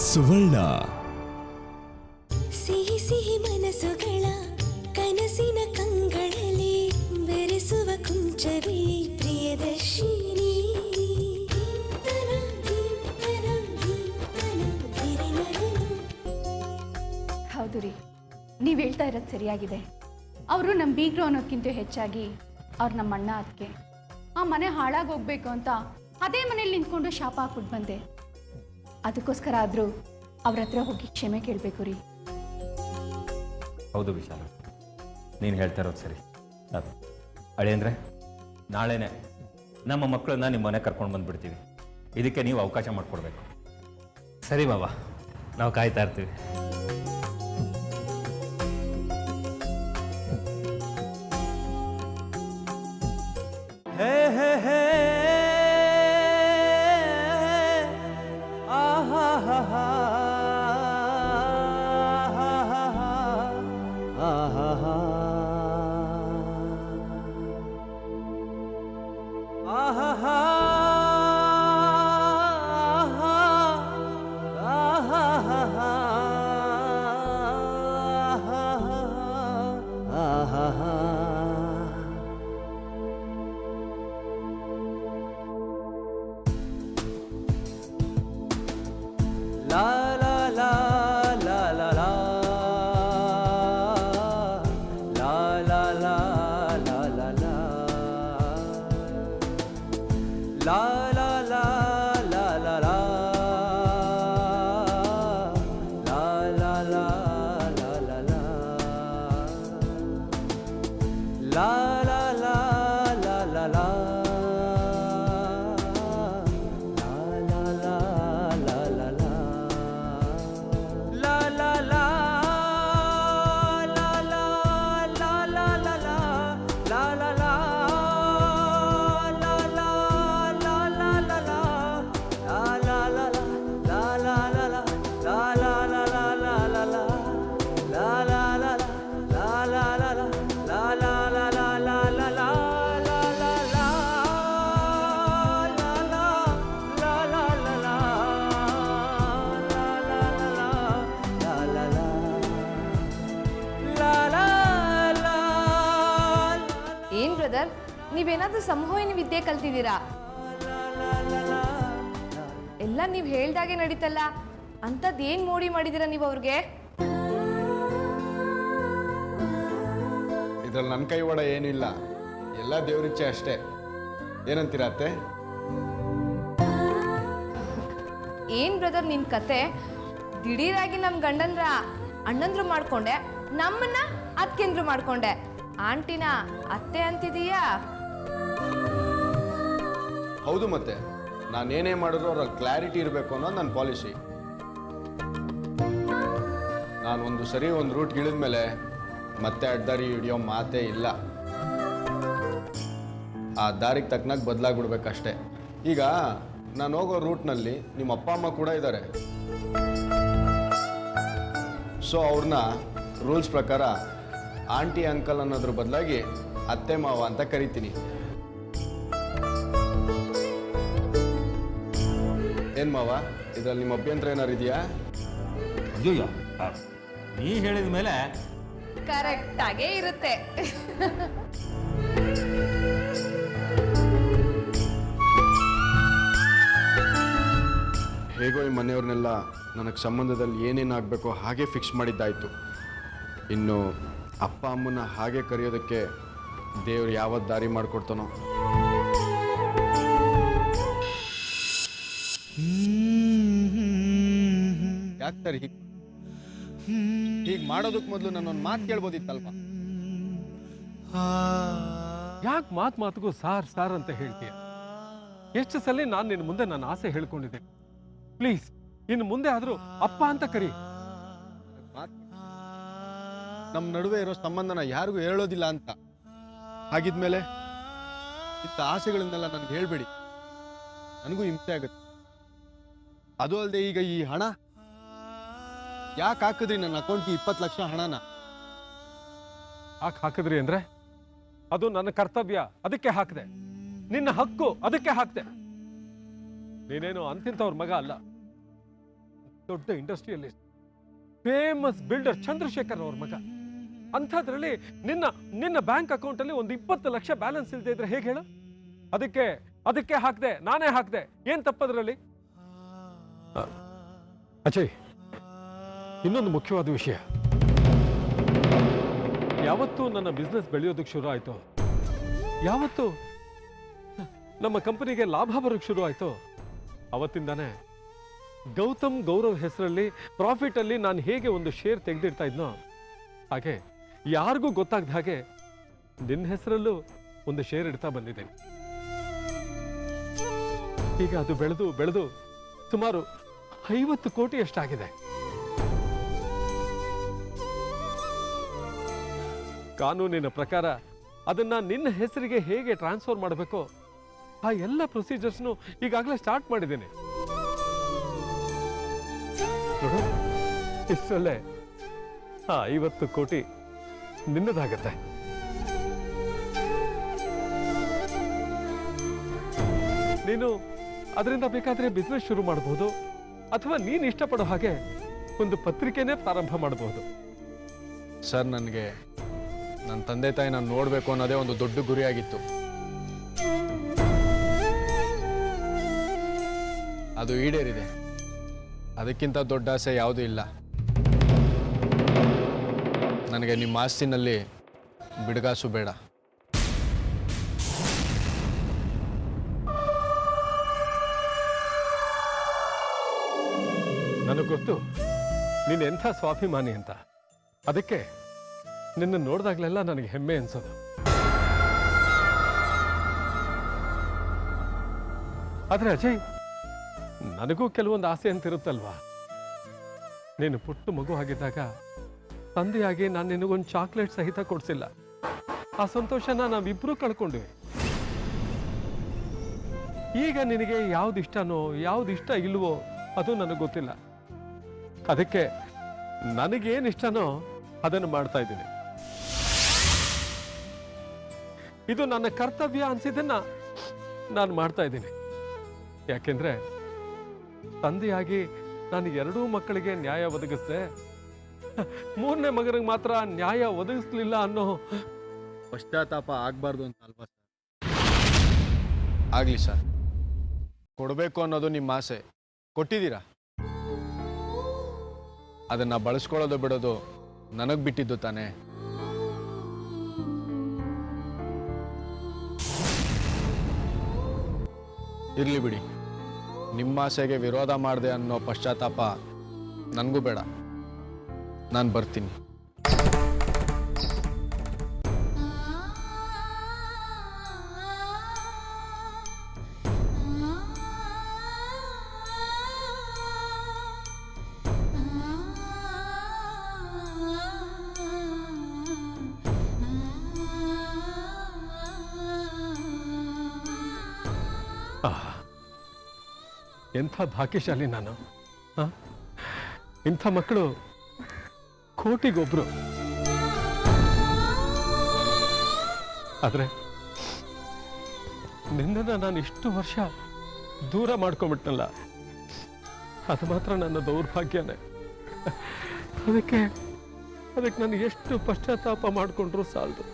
ಸುವರ್ಣ. ಸಿಹಿ ಸಿಹಿ ಮನಸ್ಸುಗಳ ಕನಸಿನ ಕಂಗಳಲ್ಲಿ ಬೆರೆಸುವ ಕುಂಚವೇ ಪ್ರಿಯದರ್ಶಿನಿ. ಹೌದು ರೀ, ನೀವು ಹೇಳ್ತಾ ಇರೋದು ಸರಿಯಾಗಿದೆ. ಅವರು ನಮ್ಮ ಬೀಗರು ಅನ್ನೋದಕ್ಕಿಂತ ಹೆಚ್ಚಾಗಿ ಅವ್ರು ನಮ್ಮ ಅಣ್ಣ. ಅದಕ್ಕೆ ಆ ಮನೆ ಹಾಳಾಗಿ ಹೋಗ್ಬೇಕು ಅಂತ ಅದೇ ಮನೇಲಿ ನಿಂತ್ಕೊಂಡು ಶಾಪ ಹಾಕ್ಬಿಟ್ಟು ಬಂದೆ. ಅದಕ್ಕೋಸ್ಕರ ಆದರೂ ಅವ್ರ ಹತ್ರ ಹೋಗಿ ಕ್ಷಮೆ ಕೇಳಬೇಕು ರೀ. ಹೌದು ವಿಶಾಲ, ನೀನು ಹೇಳ್ತಾ ಇರೋದು ಸರಿ. ಅದು ಅಳಿಯಂದ್ರೆ ನಾಳೆನೇ ನಮ್ಮ ಮಕ್ಕಳನ್ನ ನಿಮ್ಮ ಮನೆ ಕರ್ಕೊಂಡು ಬಂದುಬಿಡ್ತೀವಿ. ಇದಕ್ಕೆ ನೀವು ಅವಕಾಶ ಮಾಡಿಕೊಡ್ಬೇಕು. ಸರಿ ಬಾಬಾ, ನಾವು ಕಾಯ್ತಾ ಇರ್ತೀವಿ. ಹೇ ಹೇ ಹೇ ಆಹಾ ಹಾ ಹಾ ಆಹಾ ಹಾ ಆಹಾ ಹಾ la la la la la la la la la la la la la la la la la la la ನೀವೇನಾದ್ರೂ ಸಂಮೋಹಿನಿ ವಿದ್ಯೆ ಕಲ್ತಿದ್ದೀರಾ? ಎಲ್ಲ ನೀವು ಹೇಳ್ದಾಗೆ ನಡೀತಲ್ಲ, ಅಂತದ್ ಏನ್ ಮೋಡಿ ಮಾಡಿದೀರಾ ನೀವು ಅವ್ರಿಗೆ? ಇದ್ರಲ್ಲಿ ನನ್ನ ಕೈವಾಡ ಏನಿಲ್ಲ, ಎಲ್ಲ ದೇವರಿಚ್ಛೆ ಅಷ್ಟೇ. ಏನಂತೀರಾ ಅತ್ತೆ? ಏನ್ ಬ್ರದರ್ ನಿನ್ ಕತೆ? ದಿಢೀರಾಗಿ ನಮ್ ಗಂಡಂದ್ರ ಅಣ್ಣಂದ್ರು ಮಾಡ್ಕೊಂಡೆ, ನಮ್ಮನ್ನ ಅತ್ಕೆಂದ್ರು ಮಾಡ್ಕೊಂಡೆ, ಆಂಟಿನ ಅತ್ತೆ ಅಂತಿದೀಯಾ? ಹೌದು, ಮತ್ತೆ ನಾನೇನೇ ಮಾಡಿದ್ರು ಅವ್ರ ಕ್ಲಾರಿಟಿ ಇರಬೇಕು ಅನ್ನೋದು ನನ್ನ ಪಾಲಿಸಿ. ನಾನು ಒಂದು ಸರಿ ಒಂದು ರೂಟ್ ಇಳಿದ್ಮೇಲೆ ಮತ್ತೆ ಅಡ್ಡದಾರಿ ಹಿಡಿಯೋ ಮಾತೇ ಇಲ್ಲ. ಆ ದಾರಿಗೆ ತಕ್ಕನಾಗಿ ಬದಲಾಗ್ಬಿಡ್ಬೇಕಷ್ಟೆ. ಈಗ ನಾನು ಹೋಗೋ ರೂಟ್ನಲ್ಲಿ ನಿಮ್ಮ ಅಪ್ಪ ಅಮ್ಮ ಕೂಡ ಇದ್ದಾರೆ. ಸೊ ಅವ್ರನ್ನ ರೂಲ್ಸ್ ಪ್ರಕಾರ ಆಂಟಿ ಅಂಕಲ್ ಅನ್ನೋದ್ರ ಬದಲಾಗಿ ಅತ್ತೆ ಮಾವ ಅಂತ ಕರಿತೀನಿ. ಏನ್ ಮಾವ, ಇದ್ರಲ್ಲಿ ನಿಮ್ಮ ಅಭ್ಯಂತರ ಏನಾರು ಇದೆಯಾ? ಅಯ್ಯೋ, ನೀ ಹೇಳಿದ ಮೇಲೆ ಕರೆಕ್ಟ್ ಆಗೇ ಇರುತ್ತೆ. ಹೇಗೋ ಈ ಮನೆಯವ್ರನ್ನೆಲ್ಲ ನನಗೆ ಸಂಬಂಧದಲ್ಲಿ ಏನೇನಾಗಬೇಕೋ ಹಾಗೆ ಫಿಕ್ಸ್ ಮಾಡಿದ್ದಾಯಿತು. ಇನ್ನು ಅಪ್ಪ ಅಮ್ಮನ ಹಾಗೆ ಕರೆಯೋದಕ್ಕೆ ದೇವ್ರು ಯಾವತ್ತು ದಾರಿ ಮಾಡಿಕೊಡ್ತಾನೋ. ಯಾಕೆ ಸರ್ ಹೀಗೆ ಮಾಡೋದಕ್ಕೆ ಮೊದಲು ನನ್ನೊಂದು ಮಾತು ಕೇಳ್ಬೋದಿತ್ತಲ್ವ? ಯಾಕೆ ಮಾತಿಗೂ ಸಾರ್ ಸಾರ್ ಅಂತ ಹೇಳ್ತೀಯ? ಎಷ್ಟು ಸಲ ನಾನು ನಿನ್ನ ಮುಂದೆ ನನ್ನ ಆಸೆ ಹೇಳ್ಕೊಂಡಿದ್ದೆ. ಪ್ಲೀಸ್, ಇನ್ನು ಮುಂದೆ ಆದ್ರೂ ಅಪ್ಪ ಅಂತ ಕರಿ. ನಮ್ಮ ನಡುವೆ ಇರೋ ಸಂಬಂಧನ ಯಾರಿಗೂ ಹೇಳೋದಿಲ್ಲ ಅಂತ. ಹಾಗಿದ್ಮೇಲೆ ಇಂಥ ಆಸೆಗಳನ್ನೆಲ್ಲ ನನಗೆ ಹೇಳ್ಬೇಡಿ, ನನಗೂ ಹಿಂಸೆ ಆಗುತ್ತೆ. ಅದು ಅಲ್ಲದೆ ಈಗ ಈ ಹಣ ಯಾಕೆ ಹಾಕಿದ್ರಿ ನನ್ನ ಅಕೌಂಟ್ಗೆ? 20 ಲಕ್ಷ ಹಣನ ಯಾಕೆ ಹಾಕಿದ್ರಿ ಅಂದ್ರೆ ಅದು ನನ್ನ ಕರ್ತವ್ಯ, ಅದಕ್ಕೆ ಹಾಕಿದೆ. ನಿನ್ನ ಹಕ್ಕು, ಅದಕ್ಕೆ ಹಾಕ್ದೆ. ನೀನೇನು ಅಂತಿಂತವ್ರ ಮಗ ಅಲ್ಲ. ದೊಡ್ಡ ಇಂಡಸ್ಟ್ರಿಯಲಿಸ್ಟ್, ಫೇಮಸ್ ಬಿಲ್ಡರ್ ಚಂದ್ರಶೇಖರ್ ಅವ್ರ ಮಗ. ಅಂಥದ್ರಲ್ಲಿ ನಿನ್ನ ಬ್ಯಾಂಕ್ ಅಕೌಂಟ್ ಅಲ್ಲಿ ಒಂದು 20 ಲಕ್ಷ ಬ್ಯಾಲೆನ್ಸ್ ಇಲ್ಲದೆ ಇದ್ರೆ ಹೇಗೆ ಹೇಳು? ಅದಕ್ಕೆ ಹಾಕ್ದೆ, ನಾನೇ ಹಾಕ್ದೆ. ಏನ್ ತಪ್ಪದ್ರಲ್ಲಿ? ಅಜಯ್, ಇನ್ನೊಂದು ಮುಖ್ಯವಾದ ವಿಷಯ. ಯಾವತ್ತು ನನ್ನ ಬಿಸ್ನೆಸ್ ಬೆಳೆಯೋದಕ್ಕೆ ಶುರು ಆಯ್ತು, ಯಾವತ್ತು ನಮ್ಮ ಕಂಪನಿಗೆ ಲಾಭ ಬರೋಕ್ಕೆ ಶುರು ಆಯ್ತು, ಅವತ್ತಿಂದಾನೆ ಗೌತಮ್ ಗೌರವ್ ಹೆಸರಲ್ಲಿ ಪ್ರಾಫಿಟ್ ಅಲ್ಲಿ ನಾನು ಹೇಗೆ ಒಂದು ಶೇರ್ ತೆಗೆದಿಡ್ತಾ ಇದ್ನೋ ಹಾಗೆ ಯಾರಿಗೂ ಗೊತ್ತಾಗದ ಹಾಗೆ ನಿನ್ನ ಹೆಸರಲ್ಲೂ ಒಂದು ಶೇರ್ ಇಡ್ತಾ ಬಂದಿದ್ದೇನೆ. ಈಗ ಅದು ಬೆಳೆದು ಬೆಳೆದು ಸುಮಾರು 50 ಕೋಟಿ ಅಷ್ಟಾಗಿದೆ. ಕಾನೂನಿನ ಪ್ರಕಾರ ಅದನ್ನ ನಿನ್ನ ಹೆಸರಿಗೆ ಹೇಗೆ ಟ್ರಾನ್ಸ್ಫರ್ ಮಾಡಬೇಕು ಆ ಎಲ್ಲ ಪ್ರೊಸೀಜರ್ಸ್ನು ಈಗಾಗಲೇ ಸ್ಟಾರ್ಟ್ ಮಾಡಿದ್ದೇನೆ. ನೋಡು, ಇಷ್ಟರಲ್ಲೇ 50 ಕೋಟಿ ನಿನ್ನದಾಗತ್ತೆ. ನೀನು ಅದರಿಂದ ಬೇಕಾದ್ರೆ ಬಿಸ್ನೆಸ್ ಶುರು ಮಾಡಬಹುದು, ಅಥವಾ ನೀನು ಇಷ್ಟಪಡೋ ಹಾಗೆ ಒಂದು ಪತ್ರಿಕೆನೇ ಪ್ರಾರಂಭ ಮಾಡಬಹುದು. ಸರ್, ನನಗೆ ನನ್ನ ತಂದೆ ತಾಯಿ ನಾನು ನೋಡಬೇಕು ಅನ್ನೋದೇ ಒಂದು ದೊಡ್ಡ ಗುರಿಯಾಗಿತ್ತು. ಅದು ಈಡೇರಿದೆ. ಅದಕ್ಕಿಂತ ದೊಡ್ಡ ಆಸೆ ಯಾವುದೂ ಇಲ್ಲ. ನನಗೆ ನಿಮ್ಮ ಆಸ್ತಿನಲ್ಲಿ ಬಿಡುಗಾಸು ಬೇಡ. ನನಗೆ ಗೊತ್ತು ನೀನು ಎಂಥ ಸ್ವಾಭಿಮಾನಿ ಅಂತ. ಅದಕ್ಕೆ ನಿನ್ನ ನೋಡಿದಾಗಲೆಲ್ಲ ನನಗೆ ಹೆಮ್ಮೆ ಅನ್ಸೋದು. ಆದ್ರೆ ಅಜಯ್, ನನಗೂ ಕೆಲವೊಂದು ಆಸೆ ಅಂತಿರುತ್ತಲ್ವಾ. ನೀನು ಪುಟ್ಟ ಮಗು ಆಗಿದ್ದಾಗ ತಂದೆಯಾಗಿ ನಾನು ನಿನಗೊಂದು ಚಾಕ್ಲೇಟ್ ಸಹಿತ ಕೊಡ್ಸಿಲ್ಲ. ಆ ಸಂತೋಷನ ನಾವಿಬ್ರು ಕಳ್ಕೊಂಡ್ವಿ. ಈಗ ನಿನಗೆ ಯಾವ್ದು ಇಷ್ಟನೋ ಯಾವ್ದು ಇಷ್ಟ ಇಲ್ವೋ ಅದು ನನಗೆ ಗೊತ್ತಿಲ್ಲ. ಅದಕ್ಕೆ ನನಗೇನು ಇಷ್ಟನೋ ಅದನ್ನು ಮಾಡ್ತಾ ಇದ್ದೀನಿ. ಇದು ನನ್ನ ಕರ್ತವ್ಯ ಅನ್ಸಿದ್ದನ್ನ ನಾನು ಮಾಡ್ತಾ ಇದ್ದೀನಿ. ಯಾಕೆಂದ್ರೆ ತಂದೆಯಾಗಿ ನಾನು 2 ಮಕ್ಕಳಿಗೆ ನ್ಯಾಯ ಒದಗಿಸ್ದೆ, 3ನೇ ಮಗನಿಗೆ ಮಾತ್ರ ನ್ಯಾಯ ಒದಗಿಸ್ಲಿಲ್ಲ ಅನ್ನೋ ಪಶ್ಚಾತ್ತಾಪ ಆಗಬಾರ್ದು ಅಂತ ಅಲ್ವಾ ಸರ್? ಆಗಲಿ ಸರ್, ಕೊಡಬೇಕು ಅನ್ನೋದು ನಿಮ್ಮ ಆಸೆ. ಕೊಟ್ಟಿದ್ದೀರಾ. ಅದನ್ನು ಬಳಸ್ಕೊಳ್ಳೋದು ಬಿಡೋದು ನನಗೆ ಬಿಟ್ಟಿದ್ದು ತಾನೇ. ಇರಲಿ ಬಿಡಿ, ನಿಮ್ಮ ಆಸೆಗೆ ವಿರೋಧ ಮಾಡಿದೆ ಅನ್ನೋ ಪಶ್ಚಾತ್ತಾಪ ನನಗೂ ಬೇಡ. ನಾನು ಬರ್ತೀನಿ. ಎಂಥ ಭಾಗ್ಯಶಾಲಿ ನಾನು. ಇಂಥ ಮಕ್ಕಳು ಕೋಟಿಗೊಬ್ರು. ಆದ್ರೆ ನಿನ್ನನ್ನು ನಾನು ಇಷ್ಟು ವರ್ಷ ದೂರ ಮಾಡ್ಕೊಂಡ್ಬಿಟ್ನಲ್ಲ, ಅದು ಮಾತ್ರ ನನ್ನ ದೌರ್ಭಾಗ್ಯನೇ. ಅದಕ್ಕೆ ನಾನು ಎಷ್ಟು ಪಶ್ಚಾತ್ತಾಪ ಮಾಡಿಕೊಂಡ್ರೂ ಸಾಲದು.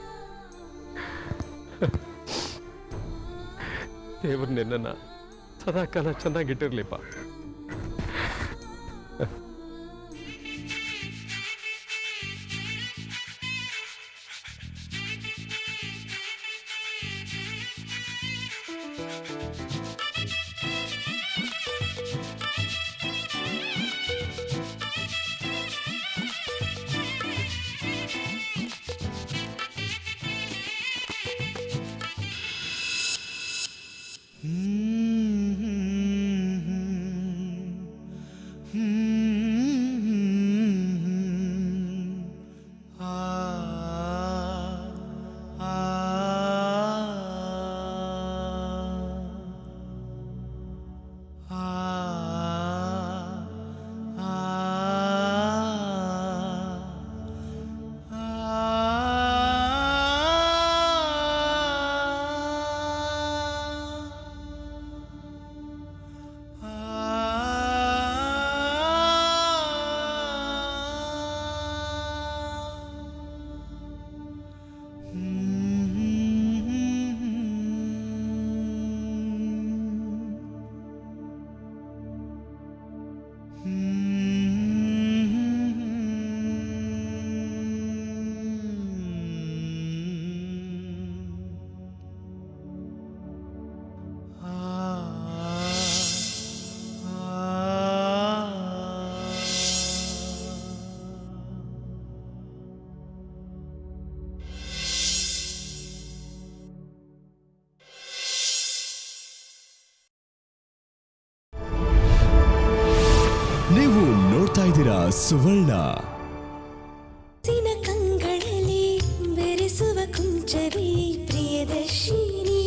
ದೇವರು ನಿನ್ನನ್ನು ಸದಾ ಕಾಲ ಚೆನ್ನಾಗಿಟ್ಟಿರ್ಲಿಪ್ಪ. ನೀವು ನೋಡ್ತಾ ಇದ್ದೀರಾ ಸುವರ್ಣ. ಕಂಗಳಲ್ಲಿ ಬೆರೆಸುವ ಕುಂಚವೇ ಪ್ರಿಯದರ್ಶಿನಿ.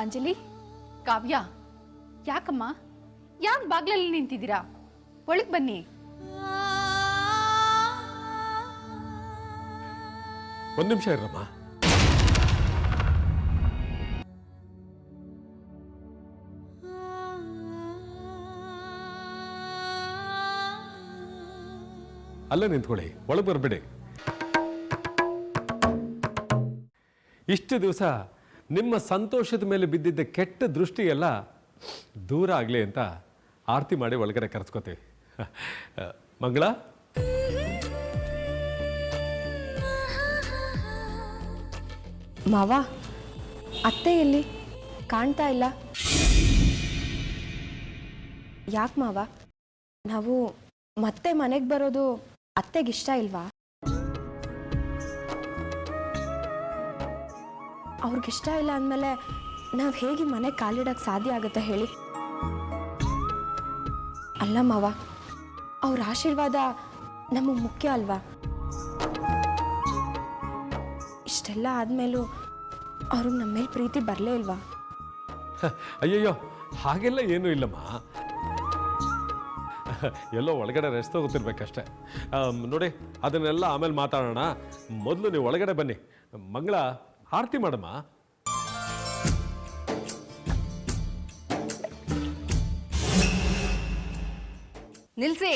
ಅಂಜಲಿ, ಕಾವ್ಯ, ಯಾಕಮ್ಮ ಯಾಕೆ ಬಾಗ್ಲಲ್ಲಿ ನಿಂತಿದ್ದೀರಾ? ಒಳಗೆ ಬನ್ನಿ. ಒಂದು ನಿಮಿಷ ಇರಮ್ಮ. ಅಲ್ಲೇ ನಿಂತ್ಕೊಳ್ಳಿ, ಒಳಗೆ ಬರಬೇಡಿ. ಇಷ್ಟು ದಿವಸ ನಿಮ್ಮ ಸಂತೋಷದ ಮೇಲೆ ಬಿದ್ದಿದ್ದ ಕೆಟ್ಟ ದೃಷ್ಟಿ ಎಲ್ಲ ದೂರ ಆಗಲಿ ಅಂತ ಆರತಿ ಮಾಡಿ ಒಳಗಡೆ ಕರೆಸ್ಕೋತೀವಿ. ಮಂಗಳ, ಮಾವ, ಅತ್ತೆ ಎಲ್ಲಿ ಕಾಣ್ತಾ ಇಲ್ಲ? ಯಾಕೆ ಮಾವ, ನಾವು ಮತ್ತೆ ಮನೆಗೆ ಬರೋದು ಅತ್ತೆಗಿಷ್ಟ ಇಲ್ವಾ? ಅವ್ರಿಗಿಷ್ಟ ಇಲ್ಲ ಅಂದಮೇಲೆ ನಾವು ಹೇಗೆ ಮನೆ ಕಾಲಿಡಕ್ಕೆ ಸಾಧ್ಯ ಆಗುತ್ತೆ ಹೇಳಿ? ಅಲ್ಲ ಮಾವ, ಅವ್ರ ಆಶೀರ್ವಾದ ನಮಗೆ ಮುಖ್ಯ ಅಲ್ವಾ? ಇಷ್ಟೆಲ್ಲ ಆದಮೇಲೂ ಅವ್ರಿಗೆ ನಮ್ಮ ಮೇಲೆ ಪ್ರೀತಿ ಬರಲೇ ಇಲ್ವಾ? ಅಯ್ಯಯ್ಯೋ, ಹಾಗೆಲ್ಲ ಏನೂ ಇಲ್ಲಮ್ಮ. ಎಲ್ಲೋ ಒಳಗಡೆ ರೆಸ್ಟ್ ತಗೋತಿರ್ಬೇಕಷ್ಟೆ. ನೋಡಿ, ಅದನ್ನೆಲ್ಲ ಆಮೇಲೆ ಮಾತಾಡೋಣ. ಮೊದಲು ನೀವು ಒಳಗಡೆ ಬನ್ನಿ. ಮಂಗಳ, ಆರತಿ ಮಾಡಮ್ಮ. ನಿಲ್ಸಿ.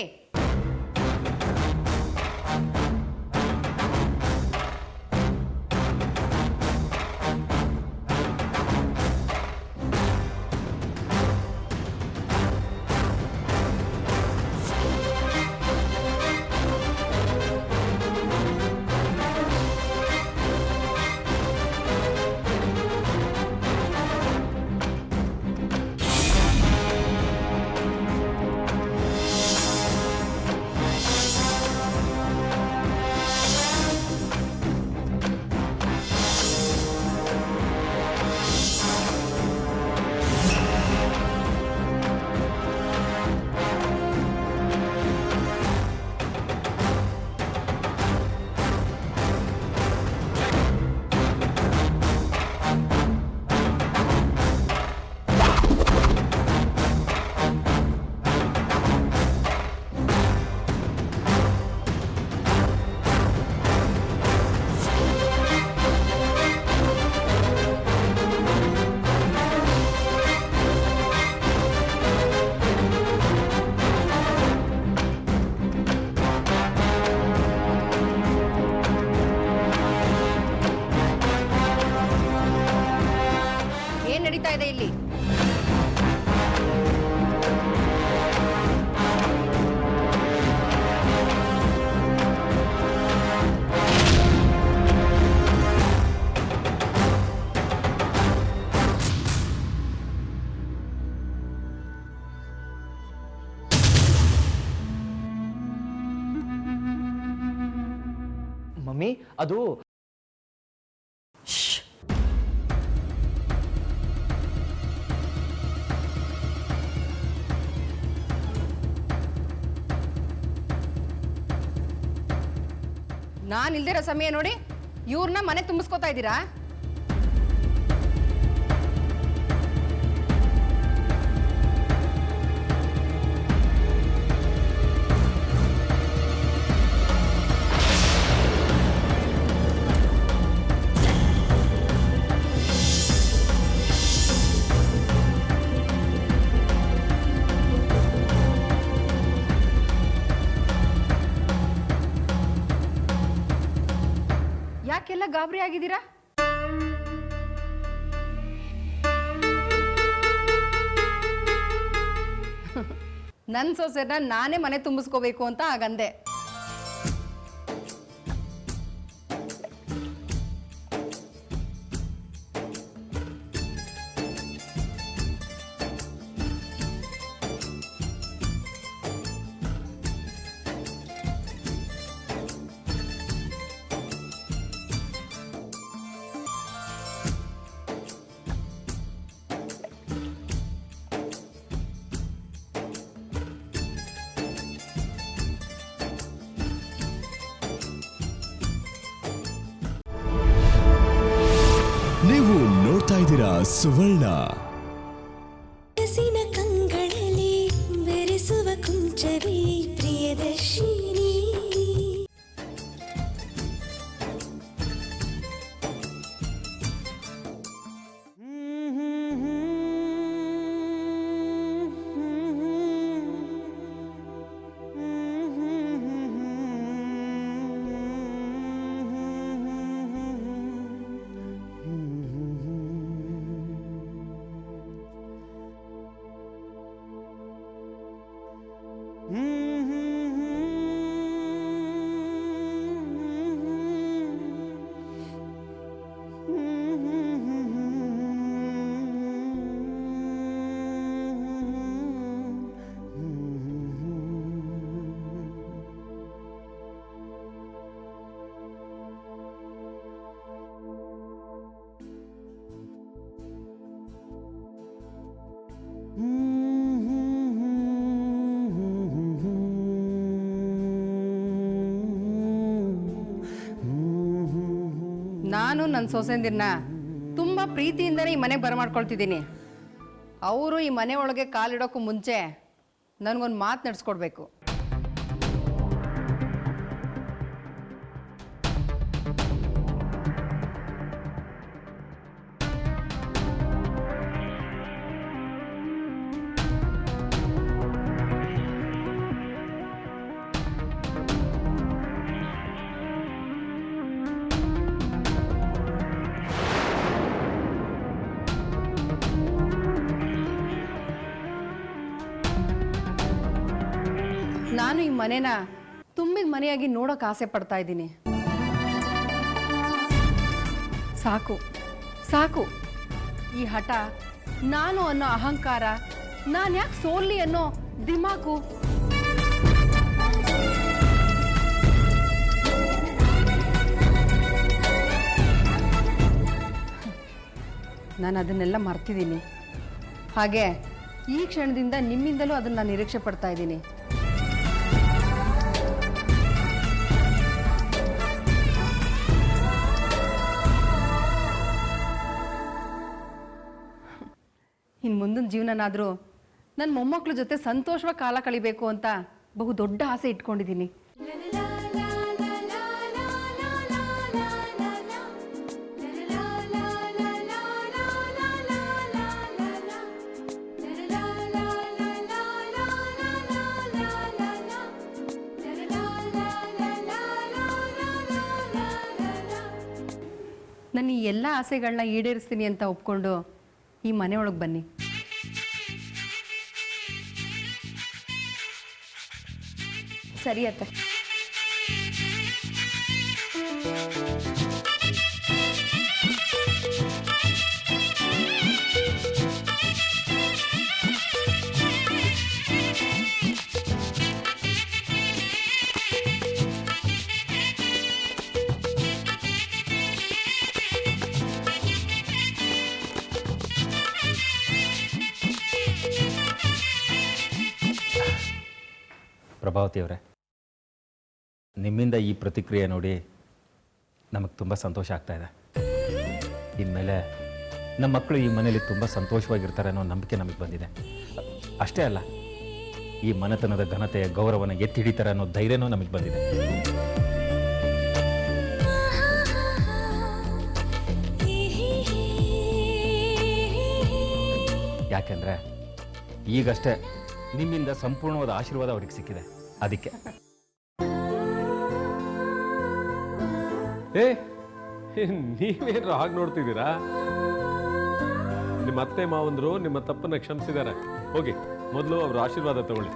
ನಡೀತಾ ಇದೆ ಇಲ್ಲಿ? ಮಮ್ಮಿ, ಅದು ನಾನು ಇಲ್ದಿರೋ ಸಮಯ ನೋಡಿ ಇವ್ರನ್ನ ಮನೆ ತುಂಬಿಸ್ಕೋತಾ ಇದ್ದೀರಾ? ಯಾಕೆಲ್ಲ ಗಾಬರಿ ಆಗಿದ್ದೀರಾ? ನನ್ನ ಸೊಸೆನ ನಾನೇ ಮನೆ ತುಂಬಿಸ್ಕೋಬೇಕು ಅಂತ ಆಗಂದೆ. ನೀವು ನೋಡ್ತಾ ಇದ್ದೀರಾ ಸುವರ್ಣ. ಹಸಿನ ಕಂಗಳಲ್ಲಿ ಬೆರೆಸುವ ಕುಂಚವೇ ಪ್ರಿಯದರ್ಶಿನಿ. ನಾನು ನನ್ನ ಸೊಸೆಂದಿರನ್ನ ತುಂಬ ಪ್ರೀತಿಯಿಂದನೇ ಈ ಮನೆಗೆ ಬರಮಾಡ್ಕೊಳ್ತಿದ್ದೀನಿ. ಅವರು ಈ ಮನೆ ಒಳಗೆ ಕಾಲಿಡೋಕ್ಕೂ ಮುಂಚೆ ನನಗೊಂದು ಮಾತು ನಡೆಸ್ಕೊಡ್ಬೇಕು. ನಾನು ಈ ಮನೆನ ತುಂಬಿದ ಮನೆಯಾಗಿ ನೋಡೋಕೆ ಆಸೆ ಪಡ್ತಾ ಇದ್ದೀನಿ. ಸಾಕು ಸಾಕು ಈ ಹಠ, ನಾನು ಅನ್ನೋ ಅಹಂಕಾರ, ನಾನು ಯಾಕೆ ಸೋಲ್ಲಿ ಅನ್ನೋ ದಿಮಾಕು. ನಾನು ಅದನ್ನೆಲ್ಲ ಮರ್ತಿದ್ದೀನಿ. ಹಾಗೆ ಈ ಕ್ಷಣದಿಂದ ನಿಮ್ಮಿಂದಲೂ ಅದನ್ನು ನಾನು ನಿರೀಕ್ಷೆ ಪಡ್ತಾ ಇದ್ದೀನಿ. ಇನ್ನು ಮುಂದಿನ ಜೀವನನಾದರೂ ನನ್ನ ಮೊಮ್ಮಕ್ಕಳ ಜೊತೆ ಸಂತೋಷವಾಗಿ ಕಾಲ ಕಳಿಬೇಕು ಅಂತ ಬಹು ದೊಡ್ಡ ಆಸೆ ಇಟ್ಕೊಂಡಿದ್ದೀನಿ. ನಾನು ಈ ಎಲ್ಲ ಆಸೆಗಳನ್ನ ಈಡೇರಿಸ್ತೀನಿ ಅಂತ ಒಪ್ಕೊಂಡು ಈ ಮನೆಯೊಳಗೆ ಬನ್ನಿ. ಸರಿ ಅತ್ತೆ. ಪ್ರಭಾವತಿ ಅವರೇ, ನಿಮ್ಮಿಂದ ಈ ಪ್ರತಿಕ್ರಿಯೆ ನೋಡಿ ನಮಗೆ ತುಂಬ ಸಂತೋಷ ಆಗ್ತಾ ಇದೆ. ಇನ್ಮೇಲೆ ನಮ್ಮ ಮಕ್ಕಳು ಈ ಮನೇಲಿ ತುಂಬ ಸಂತೋಷವಾಗಿರ್ತಾರೆ ಅನ್ನೋ ನಂಬಿಕೆ ನಮಗೆ ಬಂದಿದೆ. ಅಷ್ಟೇ ಅಲ್ಲ, ಈ ಮನೆತನದ ಘನತೆಯ ಗೌರವನ ಎತ್ತಿ ಹಿಡಿತಾರೆ ಅನ್ನೋ ಧೈರ್ಯನೂ ನಮಗೆ ಬಂದಿದೆ. ಯಾಕೆಂದರೆ ಈಗಷ್ಟೇ ನಿಮ್ಮಿಂದ ಸಂಪೂರ್ಣವಾದ ಆಶೀರ್ವಾದ ಅವ್ರಿಗೆ ಸಿಕ್ಕಿದೆ. ಅದಕ್ಕೆ ನೀವೇನು ಹಾಗೆ ನೋಡ್ತಿದ್ದೀರಾ? ನಿಮ್ಮ ಅತ್ತೆ ಮಾವಂದ್ರು ನಿಮ್ಮ ತಪ್ಪನ್ನ ಕ್ಷಮಿಸಿದ್ದಾರೆ. ಹೋಗಿ ಮೊದಲು ಅವ್ರ ಆಶೀರ್ವಾದ ತಗೊಳ್ಳಿ.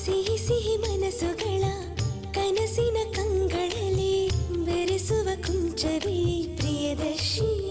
ಸಿಹಿ ಸಿಹಿ ಮನಸ್ಸುಗಳ ಕನಸಿನ ಕಂಗಳಲ್ಲಿ ಬೆರೆಸುವ ಕುಂಚವೇ ಪ್ರಿಯದರ್ಶಿ